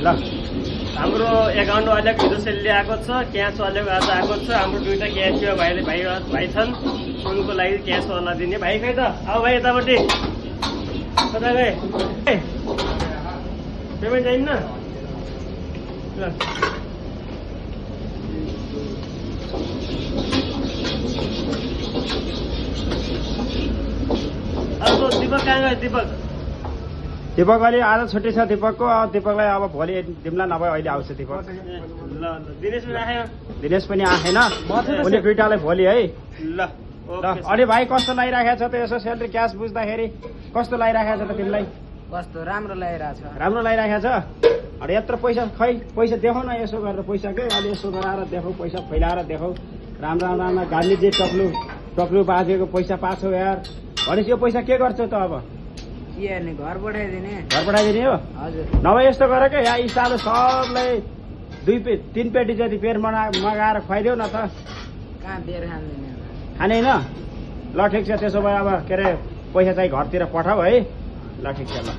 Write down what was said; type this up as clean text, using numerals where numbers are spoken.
ल हाम्रो एकाउन्ट अलिक हिजो सेलले आएको छ क्यास अलिक आज आएको छ हाम्रो दुईटा क्यासियो भाइ छन् उनको लागि क्यास वाला दिने भाइ खै त आऊ भाइ यतापट्टि कता गए पेमेन्ट चाहिन्न ल अब दीपक कहाँ गयो दीपक अहिले आज छुट्टी छ दिपकको दिपकलाई अब भोलि दिम्ला नभए अहिले आउँछ दिपक ल दिनेश पनि आयो दिनेश पनि आएन उनी दुईटालाई भोलि है ल अनि भाइ कस्तो लागिराखेको छ त यसो सेलरी क्यास बुझ्दाखेरि कस्तो लागिराखेको छ त तिमीलाई कस्तो राम्रो लागिरहेछ राम्रो लागिराखेको छ अनि यत्रो पैसा खै पैसा देखाउ न यसो गरेर पैसा के अलि यसो गराएर देखाउ पैसा फैलाएर देखाउ राम्रो राम्रो गान्धीजी टक्लु बाजेको पैसा पाछौ यार भनेपछि यो पैसा के गर्छौ त अब घर पठाइदिने हो हजुर नभए यस्तो गर क्या यहाँ स्टाफले सबलाई 2-3 पेटी जति बेर मगाएर खुवाइदेऊ न त कहाँ बेर खाँदैन ल ठिक छ त्यसो भए अब के अरे पैसा चाहिँ घरतिर पठाऊ है ल ठिक छ ल